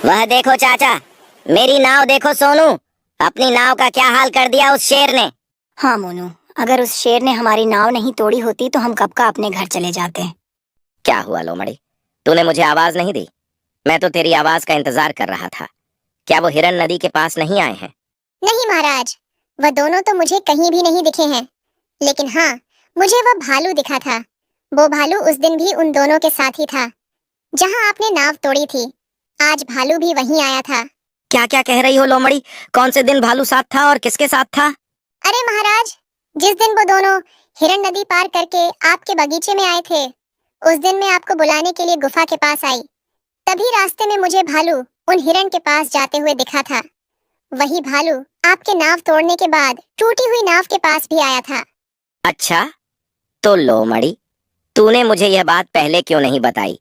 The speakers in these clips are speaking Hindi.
वह देखो चाचा, मेरी नाव देखो सोनू, अपनी नाव का क्या हाल कर दिया उस शेर ने। हाँ मोनू, अगर उस शेर ने हमारी नाव नहीं तोड़ी होती तो हम कब का अपने घर चले जाते। क्या हुआ लोमड़ी, तूने मुझे आवाज नहीं दी? मैं तो तेरी आवाज का इंतजार कर रहा था। क्या वो हिरन नदी के पास नहीं आए हैं? नहीं महाराज, वह दोनों तो मुझे कहीं भी नहीं दिखे हैं, लेकिन हाँ, मुझे वह भालू दिखा था। वो भालू उस दिन भी उन दोनों के साथ ही था जहाँ आपने नाव तोड़ी थी। आज भालू भी वहीं आया था। क्या क्या कह रही हो लोमड़ी? कौन से दिन भालू साथ था और किसके साथ था? अरे महाराज, जिस दिन वो दोनों हिरन नदी पार करके आपके बगीचे में आए थे, उस दिन मैं आपको बुलाने के लिए गुफा के पास आई। तभी रास्ते में मुझे भालू उन हिरन के पास जाते हुए दिखा था। वही भालू आपके नाव तोड़ने के बाद टूटी हुई नाव के पास भी आया था। अच्छा, तो लोमड़ी, तूने मुझे यह बात पहले क्यों नहीं बताई?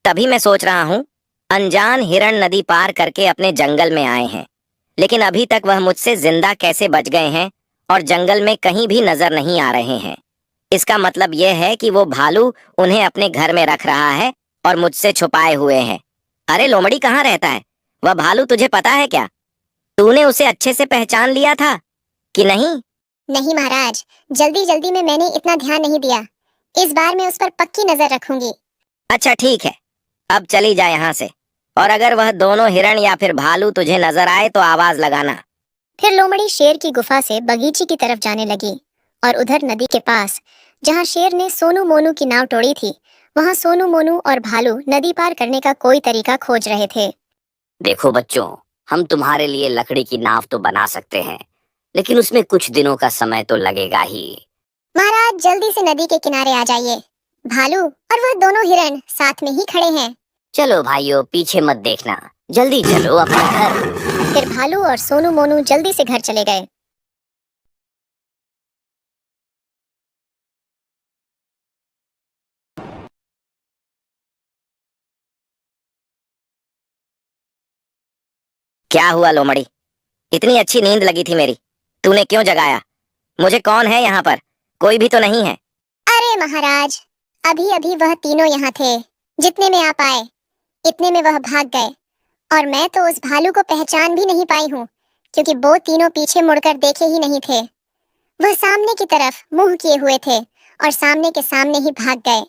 तभी मैं सोच रहा हूँ, अनजान हिरण नदी पार करके अपने जंगल में आए हैं, लेकिन अभी तक वह मुझसे जिंदा कैसे बच गए हैं और जंगल में कहीं भी नजर नहीं आ रहे हैं। इसका मतलब यह है कि वो भालू उन्हें अपने घर में रख रहा है और मुझसे छुपाए हुए हैं। अरे लोमड़ी, कहाँ रहता है वह भालू, तुझे पता है क्या? तूने उसे अच्छे से पहचान लिया था कि नहीं? नहीं महाराज, जल्दी जल्दी में मैंने इतना ध्यान नहीं दिया। इस बार मैं उस पर पक्की नजर रखूंगी। अच्छा ठीक है, अब चली जा यहाँ से, और अगर वह दोनों हिरण या फिर भालू तुझे नजर आए तो आवाज लगाना। फिर लोमड़ी शेर की गुफा से बगीचे की तरफ जाने लगी और उधर नदी के पास जहाँ शेर ने सोनू मोनू की नाव तोड़ी थी, वहाँ सोनू मोनू और भालू नदी पार करने का कोई तरीका खोज रहे थे। देखो बच्चों, हम तुम्हारे लिए लकड़ी की नाव तो बना सकते हैं, लेकिन उसमें कुछ दिनों का समय तो लगेगा ही। महाराज, जल्दी से नदी के किनारे आ जाइए। भालू और वह दोनों हिरन साथ में ही खड़े हैं। चलो भाइयों, पीछे मत देखना, जल्दी चलो अपने घर। फिर भालू और सोनू मोनू जल्दी से घर चले गए। क्या हुआ लोमड़ी, इतनी अच्छी नींद लगी थी मेरी, तूने क्यों जगाया? मुझे कौन है यहाँ पर? कोई भी तो नहीं है। अरे महाराज, अभी अभी वह तीनों यहाँ थे। जितने में आप आए, इतने में वह भाग गए, और मैं तो उस भालू को पहचान भी नहीं पाई हूँ, क्योंकि वो तीनों पीछे मुड़कर देखे ही नहीं थे। वह सामने की तरफ मुंह किए हुए थे और सामने के सामने ही भाग गए।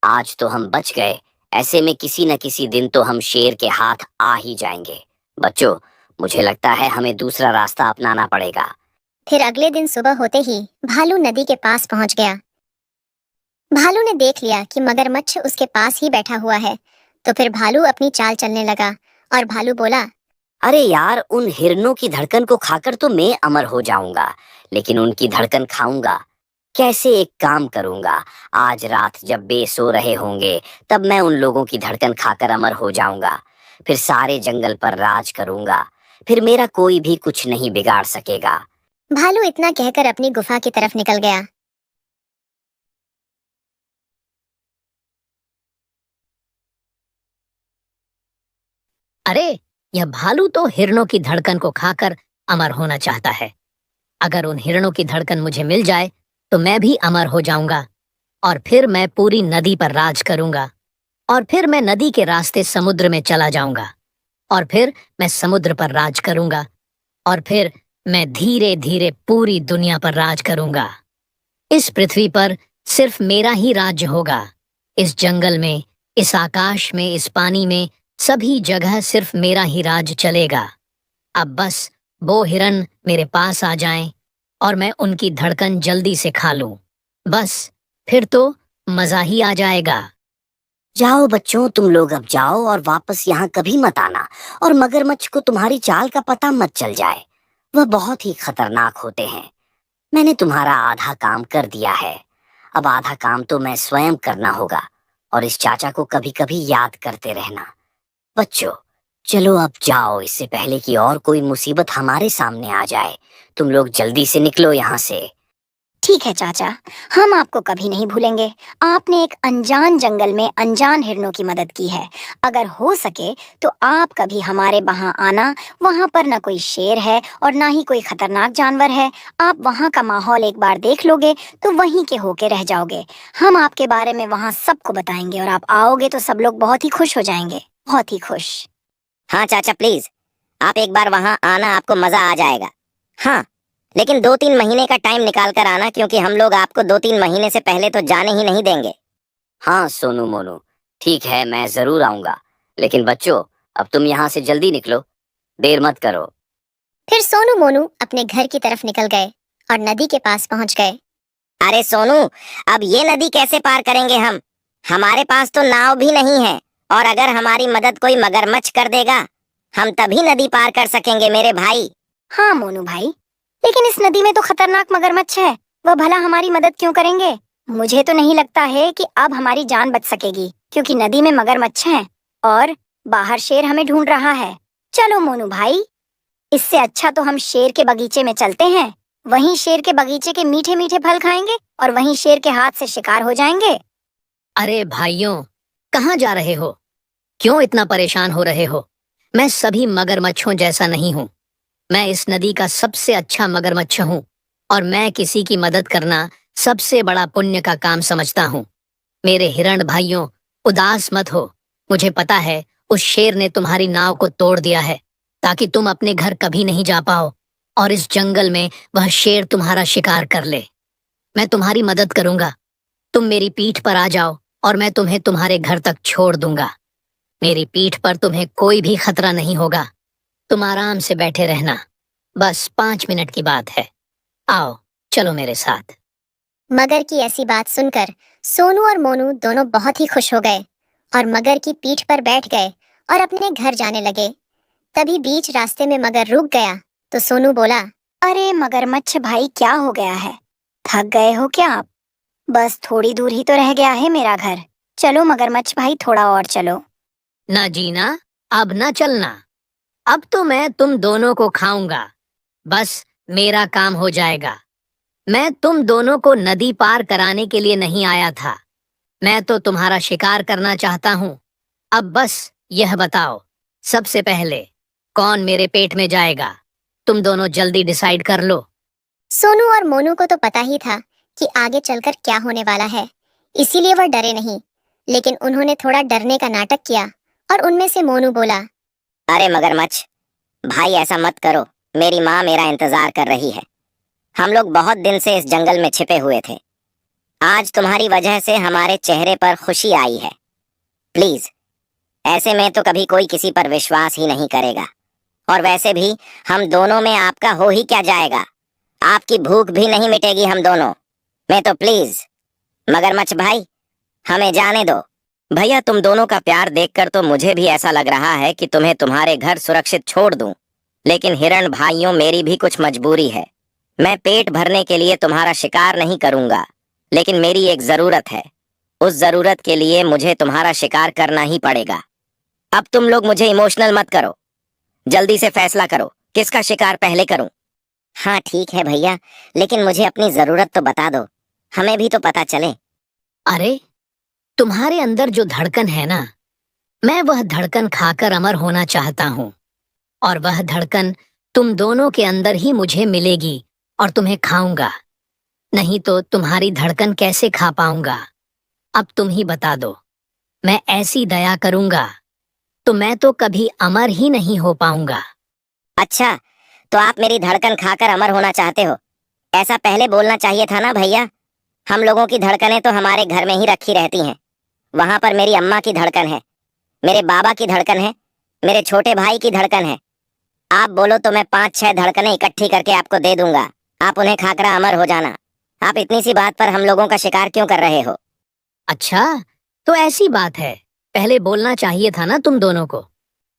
आज तो हम बच गए, ऐसे में किसी न किसी दिन तो हम शेर के हाथ आ ही जाएंगे। बच्चों, मुझे लगता है हमें दूसरा रास्ता अपनाना पड़ेगा। फिर अगले दिन सुबह होते ही भालू नदी के पास पहुंच गया। भालू ने देख लिया कि मगरमच्छ उसके पास ही बैठा हुआ है, तो फिर भालू अपनी चाल चलने लगा और भालू बोला, अरे यार, उन हिरनों की धड़कन को खाकर तो मैं अमर हो जाऊंगा, लेकिन उनकी धड़कन खाऊंगा कैसे? एक काम करूंगा, आज रात जब बे सो रहे होंगे तब मैं उन लोगों की धड़कन खाकर अमर हो जाऊंगा, फिर सारे जंगल पर राज करूंगा, फिर मेरा कोई भी कुछ नहीं बिगाड़ सकेगा। भालू इतना कहकर अपनी गुफा की तरफ निकल गया। अरे, यह भालू तो हिरणों की धड़कन को खाकर अमर होना चाहता है। अगर उन हिरणों की धड़कन मुझे मिल जाए तो मैं भी अमर हो जाऊंगा, और फिर मैं पूरी नदी पर राज करूंगा, और फिर मैं नदी के रास्ते समुद्र में चला जाऊंगा, और फिर मैं समुद्र पर राज करूंगा, और फिर मैं धीरे धीरे पूरी दुनिया पर राज करूंगा। इस पृथ्वी पर सिर्फ मेरा ही राज्य होगा। इस जंगल में, इस आकाश में, इस पानी में, सभी जगह सिर्फ मेरा ही राज चलेगा। अब बस वो हिरन मेरे पास आ जाएं और मैं उनकी धड़कन जल्दी से खा लूं। बस फिर तो मजा ही आ जाएगा। जाओ बच्चों, तुम लोग अब जाओ और वापस यहाँ कभी मत आना, और मगरमच्छ को तुम्हारी चाल का पता मत चल जाए, वह बहुत ही खतरनाक होते हैं। मैंने तुम्हारा आधा काम कर दिया है, अब आधा काम तो मैं स्वयं करना होगा, और इस चाचा को कभी कभी याद करते रहना। बच्चों, चलो अब जाओ, इससे पहले कि और कोई मुसीबत हमारे सामने आ जाए। तुम लोग जल्दी से निकलो यहाँ से। ठीक है चाचा, हम आपको कभी नहीं भूलेंगे। आपने एक अनजान जंगल में अनजान हिरणों की मदद की है। अगर हो सके तो आप कभी हमारे वहाँ आना। वहाँ पर ना कोई शेर है और ना ही कोई खतरनाक जानवर है। आप वहाँ का माहौल एक बार देख लोगे तो वहीं के होके रह जाओगे। हम आपके बारे में वहाँ सबको बताएंगे, और आप आओगे तो सब लोग बहुत ही खुश हो जाएंगे, बहुत ही खुश। हाँ चाचा प्लीज, आप एक बार वहाँ आना, आपको मजा आ जाएगा। हाँ, लेकिन 2-3 महीने का टाइम निकाल कर आना, क्योंकि हम लोग आपको 2-3 महीने से पहले तो जाने ही नहीं देंगे। हाँ सोनू मोनू, ठीक है, मैं जरूर आऊंगा। लेकिन बच्चों, अब तुम यहाँ से जल्दी निकलो, देर मत करो। फिर सोनू मोनू अपने घर की तरफ निकल गए और नदी के पास पहुंच गए। अरे सोनू, अब ये नदी कैसे पार करेंगे हम? हमारे पास तो नाव भी नहीं है, और अगर हमारी मदद कोई मगरमच्छ कर देगा, हम तभी नदी पार कर सकेंगे मेरे भाई। हाँ मोनू भाई, लेकिन इस नदी में तो खतरनाक मगरमच्छ है, वह भला हमारी मदद क्यों करेंगे? मुझे तो नहीं लगता है कि अब हमारी जान बच सकेगी, क्योंकि नदी में मगरमच्छ हैं और बाहर शेर हमें ढूंढ रहा है। चलो मोनू भाई, इससे अच्छा तो हम शेर के बगीचे में चलते हैं। वहीं शेर के बगीचे के मीठे मीठे फल खाएंगे और वहीं शेर के हाथ से शिकार हो जाएंगे। अरे भाइयों, कहाँ जा रहे हो? क्यों इतना परेशान हो रहे हो? मैं सभी मगरमच्छों जैसा नहीं हूँ। मैं इस नदी का सबसे अच्छा मगरमच्छ हूँ, और मैं किसी की मदद करना सबसे बड़ा पुण्य का काम समझता हूँ। मेरे हिरण भाइयों, उदास मत हो। मुझे पता है उस शेर ने तुम्हारी नाव को तोड़ दिया है, ताकि तुम अपने घर कभी नहीं जा पाओ, और इस जंगल में वह शेर तुम्हारा शिकार कर ले। मैं तुम्हारी मदद करूंगा। तुम मेरी पीठ पर आ जाओ और मैं तुम्हें तुम्हारे घर तक छोड़ दूंगा। मेरी पीठ पर तुम्हें कोई भी खतरा नहीं होगा। तुम आराम से बैठे रहना। बस 5 मिनट की बात है। आओ, चलो मेरे साथ। मगर की ऐसी बात सुनकर सोनू और मोनू दोनों बहुत ही खुश हो गए और मगर की पीठ पर बैठ गए और अपने घर जाने लगे। तभी बीच रास्ते में मगर रुक गया तो सोनू बोला, अरे मगरमच्छ भाई, क्या हो गया है? थक गए हो क्या आप? बस थोड़ी दूर ही तो रह गया है मेरा घर। चलो मगरमच्छ भाई, थोड़ा और चलो। ना जीना, अब ना चलना। अब तो मैं तुम दोनों को खाऊंगा। बस मेरा काम हो जाएगा। मैं तुम दोनों को नदी पार कराने के लिए नहीं आया था। मैं तो तुम्हारा शिकार करना चाहता हूँ। अब बस यह बताओ, सबसे पहले कौन मेरे पेट में जाएगा? तुम दोनों जल्दी डिसाइड कर लो। सोनू और मोनू को तो पता ही था कि आगे चलकर क्या होने वाला है, इसीलिए वह डरे नहीं। लेकिन उन्होंने थोड़ा डरने का नाटक किया और उनमें से मोनू बोला, अरे मगरमच्छ भाई, ऐसा मत करो। मेरी माँ मेरा इंतजार कर रही है। हम लोग बहुत दिन से इस जंगल में छिपे हुए थे। आज तुम्हारी वजह से हमारे चेहरे पर खुशी आई है। प्लीज, ऐसे में तो कभी कोई किसी पर विश्वास ही नहीं करेगा, और वैसे भी हम दोनों में आपका हो ही क्या जाएगा? आपकी भूख भी नहीं मिटेगी हम दोनों में, तो प्लीज मगरमच्छ भाई, हमें जाने दो। भैया, तुम दोनों का प्यार देखकर तो मुझे भी ऐसा लग रहा है कि तुम्हें तुम्हारे घर सुरक्षित छोड़ दूं। लेकिन हिरण भाइयों, मेरी भी कुछ मजबूरी है। मैं पेट भरने के लिए तुम्हारा शिकार नहीं करूंगा, लेकिन मेरी एक जरूरत है। उस जरूरत के लिए मुझे तुम्हारा शिकार करना ही पड़ेगा। अब तुम लोग मुझे इमोशनल मत करो, जल्दी से फैसला करो किसका शिकार पहले करूं। हाँ ठीक है भैया, लेकिन मुझे अपनी जरूरत तो बता दो, हमें भी तो पता चले। अरे, तुम्हारे अंदर जो धड़कन है ना, मैं वह धड़कन खाकर अमर होना चाहता हूँ, और वह धड़कन तुम दोनों के अंदर ही मुझे मिलेगी और तुम्हें खाऊंगा। नहीं तो तुम्हारी धड़कन कैसे खा पाऊंगा? अब तुम ही बता दो। मैं ऐसी दया करूंगा तो मैं तो कभी अमर ही नहीं हो पाऊंगा। अच्छा, तो आप मेरी धड़कन खाकर अमर होना चाहते हो? ऐसा पहले बोलना चाहिए था ना भैया। हम लोगों की धड़कनें तो हमारे घर में ही रखी रहती हैं। वहां पर मेरी अम्मा की धड़कन है, मेरे बाबा की धड़कन है, मेरे छोटे भाई की धड़कन है। आप बोलो तो मैं 5-6 धड़कनें इकट्ठी करके आपको दे दूंगा। आप उन्हें खाकर अमर हो जाना। आप इतनी सी बात पर हम लोगों का शिकार क्यों कर रहे हो? अच्छा, तो ऐसी बात है। पहले बोलना चाहिए था ना तुम दोनों को।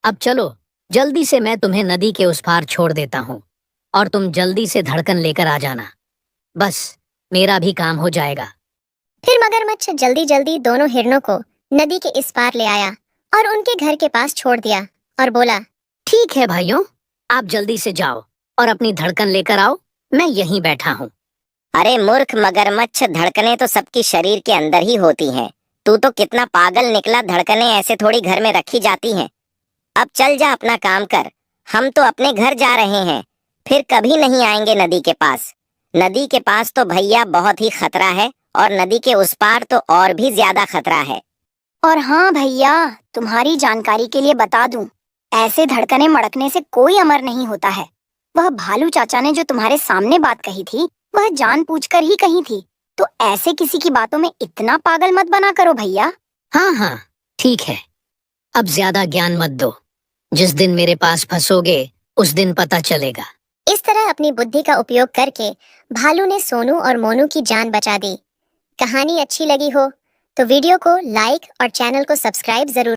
अब चलो, जल्दी से मैं तुम्हें नदी के उस पार छोड़ देता हूँ, और तुम जल्दी से धड़कन लेकर आ जाना। बस मेरा भी काम हो जाएगा। फिर मगरमच्छ जल्दी जल्दी दोनों हिरणों को नदी के इस पार ले आया और उनके घर के पास छोड़ दिया और बोला, ठीक है भाइयों, आप जल्दी से जाओ और अपनी धड़कन लेकर आओ। मैं यहीं बैठा हूँ। अरे मूर्ख मगरमच्छ, धड़कनें तो सबकी शरीर के अंदर ही होती हैं। तू तो कितना पागल निकला, धड़कनें ऐसे थोड़ी घर में रखी जाती हैं। अब चल जा, अपना काम कर। हम तो अपने घर जा रहे हैं, फिर कभी नहीं आएंगे नदी के पास। नदी के पास तो भैया बहुत ही खतरा है, और नदी के उस पार तो और भी ज्यादा खतरा है। और हाँ भैया, तुम्हारी जानकारी के लिए बता दूं, ऐसे धड़कने मड़कने से कोई अमर नहीं होता है। वह भालू चाचा ने जो तुम्हारे सामने बात कही थी वह जानबूझकर ही कही थी, तो ऐसे किसी की बातों में इतना पागल मत बना करो भैया। हाँ हाँ ठीक है, अब ज्यादा ज्ञान मत दो। जिस दिन मेरे पास फंसोगे उस दिन पता चलेगा। इस तरह अपनी बुद्धि का उपयोग करके भालू ने सोनू और मोनू की जान बचा दी। कहानी अच्छी लगी हो तो वीडियो को लाइक और चैनल को सब्सक्राइब जरूर